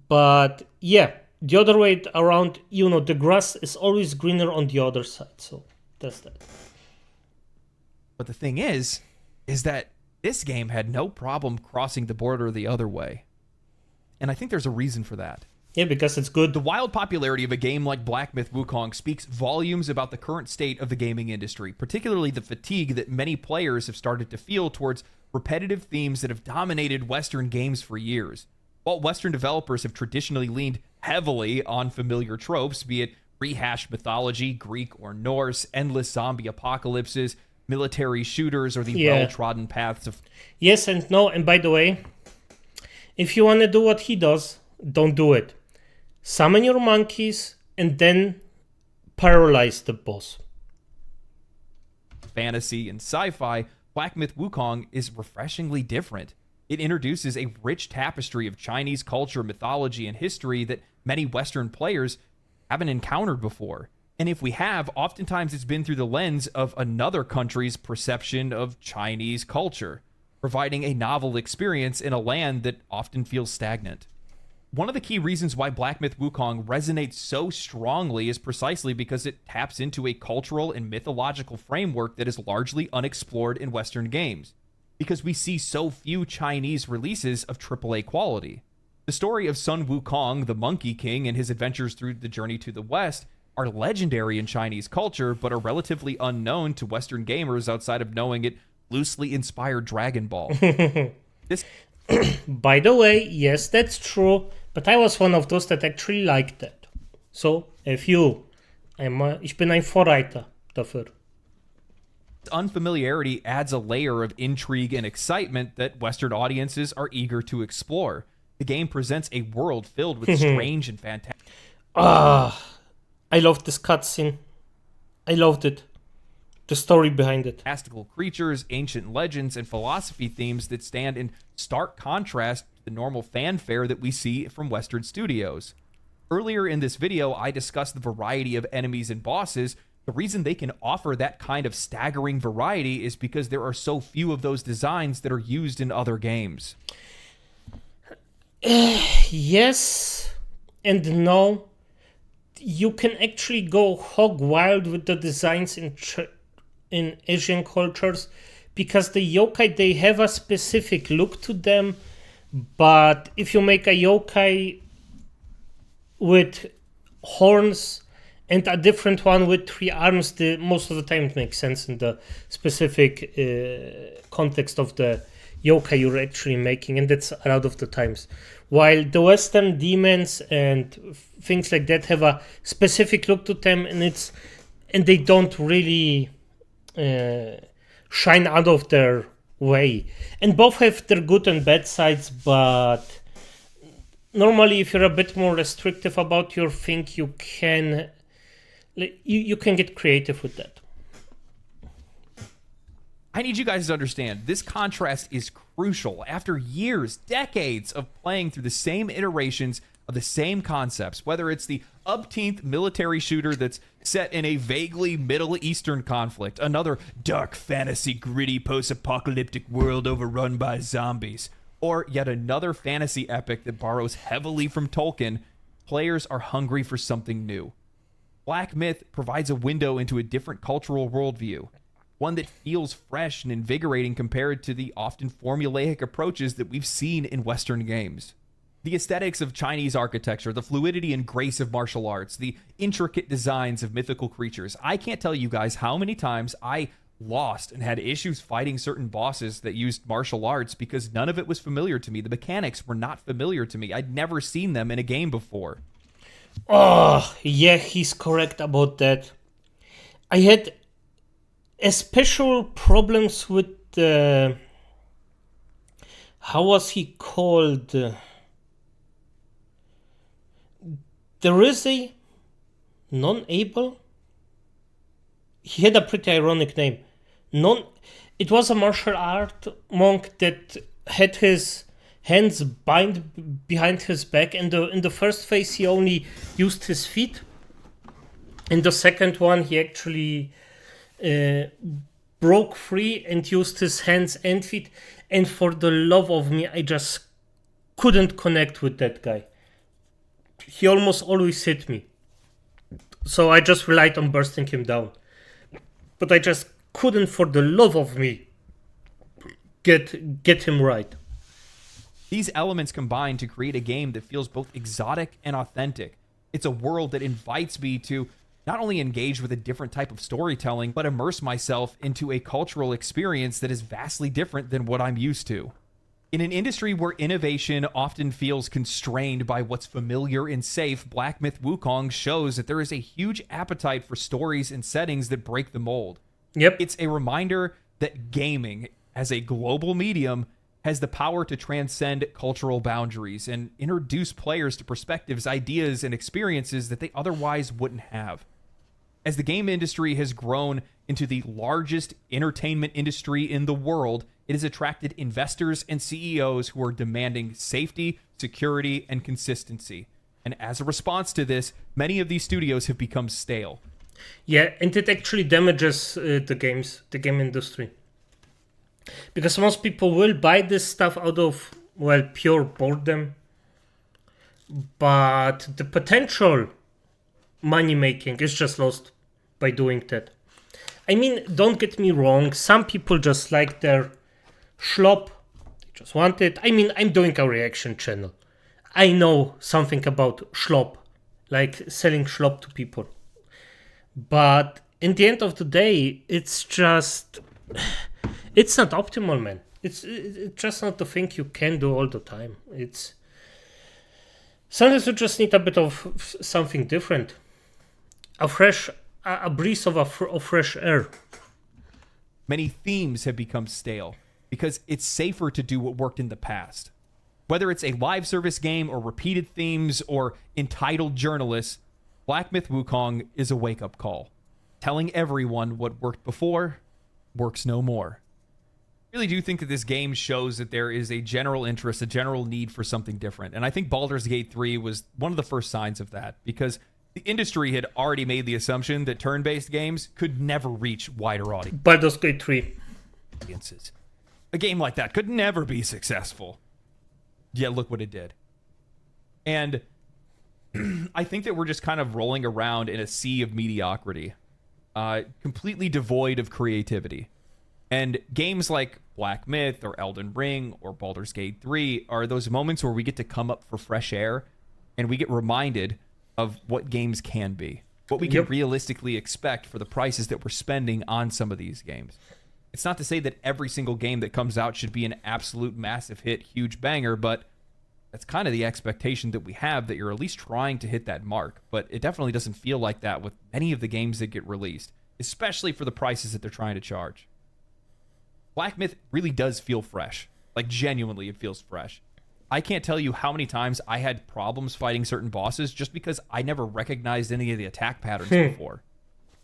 But yeah, the other way around, the grass is always greener on the other side. So that's that.
But the thing is that this game had no problem crossing the border the other way. And I think there's a reason for that.
Yeah, because it's good.
The wild popularity of a game like Black Myth Wukong speaks volumes about the current state of the gaming industry, particularly the fatigue that many players have started to feel towards repetitive themes that have dominated Western games for years. While Western developers have traditionally leaned heavily on familiar tropes, be it rehashed mythology, Greek or Norse, endless zombie apocalypses, military shooters, or the well-trodden paths of...
Yes and no, and by the way, if you want to do what he does, don't do it. Summon your monkeys and then paralyze the boss.
Fantasy and sci-fi, Black Myth Wukong is refreshingly different. It introduces a rich tapestry of Chinese culture, mythology, and history that many Western players haven't encountered before. And if we have, oftentimes it's been through the lens of another country's perception of Chinese culture, providing a novel experience in a land that often feels stagnant. One of the key reasons why Black Myth Wukong resonates so strongly is precisely because it taps into a cultural and mythological framework that is largely unexplored in Western games, because we see so few Chinese releases of AAA quality. The story of Sun Wukong, the Monkey King, and his adventures through the journey to the West are legendary in Chinese culture, but are relatively unknown to Western gamers outside of knowing it loosely inspired Dragon Ball.
By the way, yes, that's true, but I was one of those that actually liked that. So, ich bin ein Vorreiter dafür.
Unfamiliarity adds a layer of intrigue and excitement that Western audiences are eager to explore. The game presents a world filled with strange and fantastic...
I loved this cutscene. I loved it. The story behind it.
Fantastical creatures, ancient legends, and philosophy themes that stand in stark contrast to the normal fanfare that we see from Western studios. Earlier in this video, I discussed the variety of enemies and bosses. The reason they can offer that kind of staggering variety is because there are so few of those designs that are used in other games.
Yes and no. You can actually go hog wild with the designs in Asian cultures, because the yokai, they have a specific look to them, but if you make a yokai with horns and a different one with 3 arms, most of the time it makes sense in the specific context of the yokai you're actually making, and that's a lot of the times. While the Western demons and things like that have a specific look to them, and they don't really shine out of their way. And both have their good and bad sides, but normally if you're a bit more restrictive about your thing, you can get creative with that.
I need you guys to understand, this contrast is crucial. After years, decades of playing through the same iterations of the same concepts, whether it's the upteenth military shooter that's set in a vaguely Middle Eastern conflict, another dark fantasy gritty post-apocalyptic world overrun by zombies, or yet another fantasy epic that borrows heavily from Tolkien, players are hungry for something new. Black Myth provides a window into a different cultural worldview, one that feels fresh and invigorating compared to the often formulaic approaches that we've seen in Western games. The aesthetics of Chinese architecture, the fluidity and grace of martial arts, the intricate designs of mythical creatures. I can't tell you guys how many times I lost and had issues fighting certain bosses that used martial arts because none of it was familiar to me. The mechanics were not familiar to me. I'd never seen them in a game before.
Oh, yeah, he's correct about that. I had special problems with the... How was he called? There is a non-able. He had a pretty ironic name. It was a martial art monk that had his hands bind behind his back, and in the first phase he only used his feet. In the second one he actually broke free and used his hands and feet. And for the love of me, I just couldn't connect with that guy. He almost always hit me. So I just relied on bursting him down. But I just couldn't, for the love of me, get him right.
These elements combine to create a game that feels both exotic and authentic. It's a world that invites me to not only engage with a different type of storytelling, but immerse myself into a cultural experience that is vastly different than what I'm used to. In an industry where innovation often feels constrained by what's familiar and safe, Black Myth Wukong shows that there is a huge appetite for stories and settings that break the mold.
Yep.
It's a reminder that gaming, as a global medium, has the power to transcend cultural boundaries and introduce players to perspectives, ideas, and experiences that they otherwise wouldn't have. As the game industry has grown into the largest entertainment industry in the world, it has attracted investors and CEOs who are demanding safety, security, and consistency. And as a response to this, many of these studios have become stale.
Yeah, and it actually damages the game industry. Because most people will buy this stuff out of, well, pure boredom. But the potential money making is just lost by doing that. I mean, don't get me wrong, some people just like their schlop. They just want it. I mean, I'm doing a reaction channel. I know something about schlop, like selling schlop to people. But in the end of the day, it's just... It's not optimal, man. It's just not the thing you can do all the time. It's... Sometimes you just need a bit of something different. A breeze of fresh air.
Many themes have become stale because it's safer to do what worked in the past. Whether it's a live service game or repeated themes or entitled journalists, Black Myth Wukong is a wake-up call, telling everyone what worked before works no more. I really do think that this game shows that there is a general interest, a general need for something different. And I think Baldur's Gate 3 was one of the first signs of that, because the industry had already made the assumption that turn-based games could never reach wider
Baldur's Gate 3.
audiences. A game like that could never be successful. Yeah, look what it did. And I think that we're just kind of rolling around in a sea of mediocrity, completely devoid of creativity. And games like Black Myth or Elden Ring or Baldur's Gate 3 are those moments where we get to come up for fresh air and we get reminded of what games can be, what we can realistically expect for the prices that we're spending on some of these games. It's not to say that every single game that comes out should be an absolute massive hit, huge banger, but that's kind of the expectation that we have, that you're at least trying to hit that mark. But it definitely doesn't feel like that with any of the games that get released, especially for the prices that they're trying to charge. Black Myth really does feel fresh. Like, genuinely, it feels fresh. I can't tell you how many times I had problems fighting certain bosses just because I never recognized any of the attack patterns before.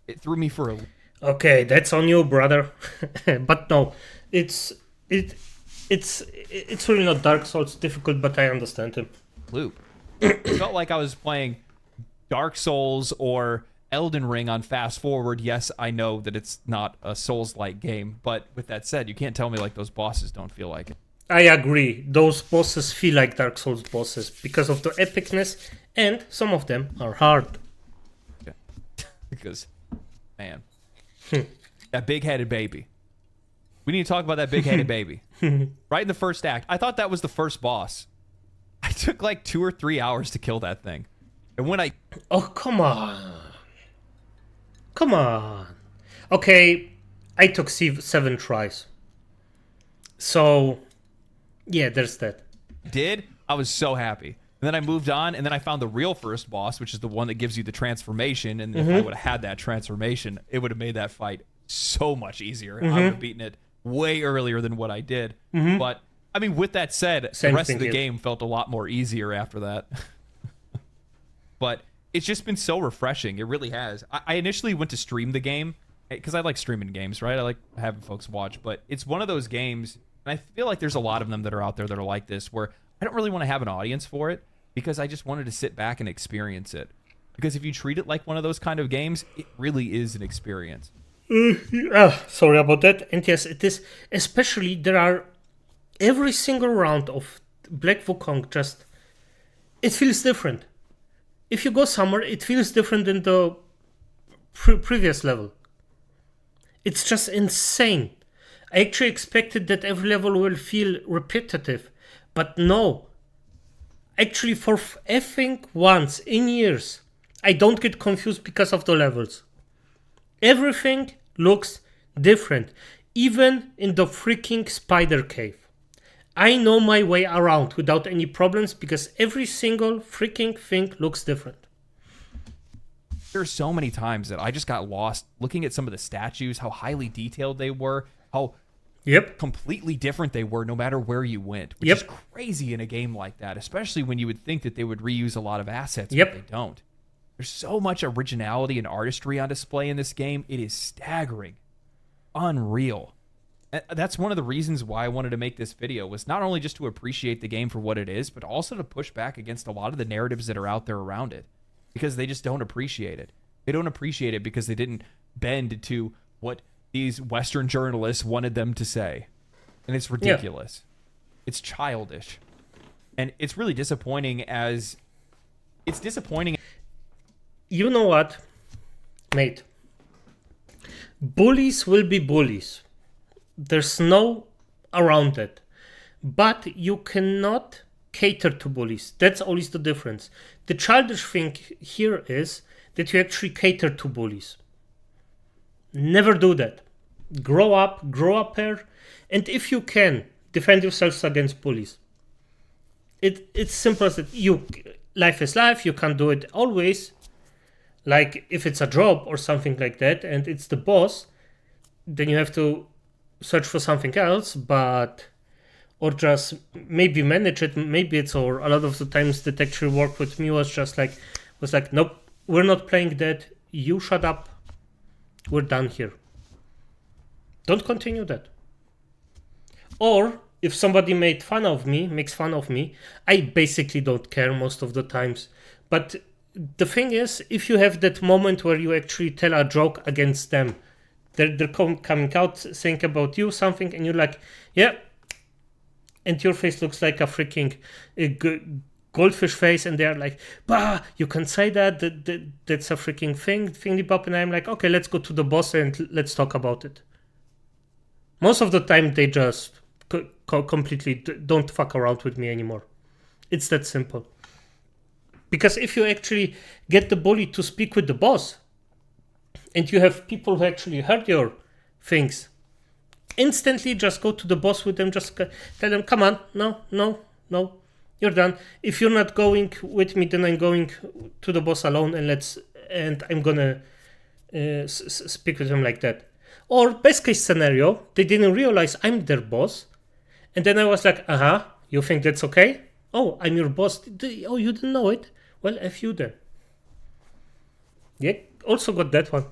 It threw me for a...
Okay, that's on you, brother. But no, it's really not Dark Souls difficult, but I understand him.
Loop. It felt like I was playing Dark Souls or Elden Ring on fast forward. Yes, I know that it's not a Souls-like game, but with that said, you can't tell me like those bosses don't feel like it.
I agree. Those bosses feel like Dark Souls bosses because of the epicness, and some of them are hard.
Yeah. Because, man, that big-headed baby. We need to talk about that big-headed baby. Right in the first act. I thought that was the first boss. I took like 2 or 3 hours to kill that thing. And when I...
Oh, come on. Come on. Okay, I took 7 tries. So, yeah, there's that.
I was so happy. And then I moved on, and then I found the real first boss, which is the one that gives you the transformation. And if I would have had that transformation, it would have made that fight so much easier. I would have beaten it way earlier than what I did. But, I mean, with that said, the rest of the game felt a lot more easier after that. But it's just been so refreshing. It really has. I initially went to stream the game because I like streaming games, right? I like having folks watch. But it's one of those games, and I feel like there's a lot of them that are out there that are like this, where I don't really want to have an audience for it because I just wanted to sit back and experience it. Because if you treat it like one of those kind of games, it really is an experience.
Sorry about that. And yes, it is. Especially, there are every single round of Black Wukong just... It feels different. If you go somewhere, it feels different than the previous level. It's just insane. I actually expected that every level will feel repetitive. But no. Actually, for effing once in years, I don't get confused because of the levels. Everything looks different. Even in the freaking spider cave. I know my way around without any problems because every single freaking thing looks different.
There's so many times that I just got lost looking at some of the statues, how highly detailed they were, how completely different they were no matter where you went, which is crazy in a game like that, especially when you would think that they would reuse a lot of assets, but they don't. There's so much originality and artistry on display in this game. It is staggering. Unreal. That's one of the reasons why I wanted to make this video, was not only just to appreciate the game for what it is, but also to push back against a lot of the narratives that are out there around it, because they just don't appreciate it. They don't appreciate it because they didn't bend to what these Western journalists wanted them to say. And it's ridiculous. It's childish. And it's really disappointing as... It's disappointing.
You know what, mate? Bullies will be bullies. There's no around it. But you cannot cater to bullies. That's always the difference. The childish thing here is that you actually cater to bullies. Never do that. Grow up here, and if you can, defend yourselves against bullies. It's simple as that. Life is life, you can't do it always. Like if it's a job or something like that, and it's the boss, then you have to search for something else, or just maybe manage it. Maybe it's, or a lot of the times that actually worked with me was like, nope, we're not playing that. You shut up. We're done here. Don't continue that. Or if somebody makes fun of me, I basically don't care most of the times. But the thing is, if you have that moment where you actually tell a joke against them, they're coming out saying about you something, and you're like, yeah, and your face looks like a freaking goldfish face, and they're like, bah, you can say that, that's a freaking thingy pop, and I'm like, okay, let's go to the boss and let's talk about it. Most of the time, they just completely don't fuck around with me anymore. It's that simple. Because if you actually get the bully to speak with the boss, and you have people who actually heard your things, instantly just go to the boss with them, just tell them, come on, no, you're done. If you're not going with me, then I'm going to the boss alone, and I'm gonna speak with him like that. Or best case scenario, they didn't realize I'm their boss, and then I was like, you think that's okay? Oh, I'm your boss. Oh, you didn't know it? Well, F you then. Yeah, also got that one.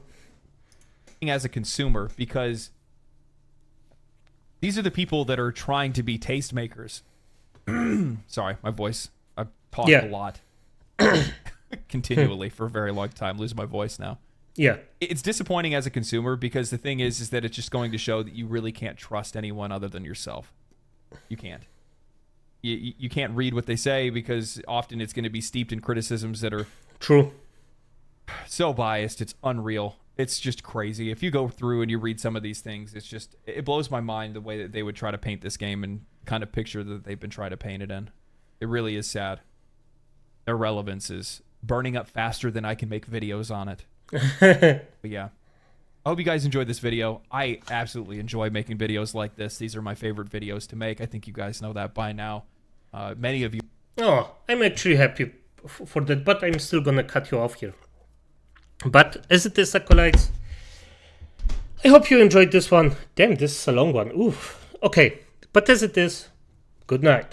As a consumer, because these are the people that are trying to be tastemakers. Sorry, my voice. I've talked a lot. Continually for a very long time. Losing my voice now.
Yeah.
It's disappointing as a consumer, because the thing is that it's just going to show that you really can't trust anyone other than yourself. You can't. You can't read what they say, because often it's going to be steeped in criticisms that are
true,
so biased. It's unreal. It's just crazy. If you go through and you read some of these things, it blows my mind the way that they would try to paint this game and kind of picture that they've been trying to paint it in. It really is sad. Their relevance is burning up faster than I can make videos on it. But yeah, I hope you guys enjoyed this video. I absolutely enjoy making videos like this. These are my favorite videos to make. I think you guys know that by now. Many of you.
Oh, I'm actually happy for that, but I'm still gonna cut you off here. But as it is, acolytes, I hope you enjoyed this one. Damn, this is a long one. Oof. Okay, but as it is, good night.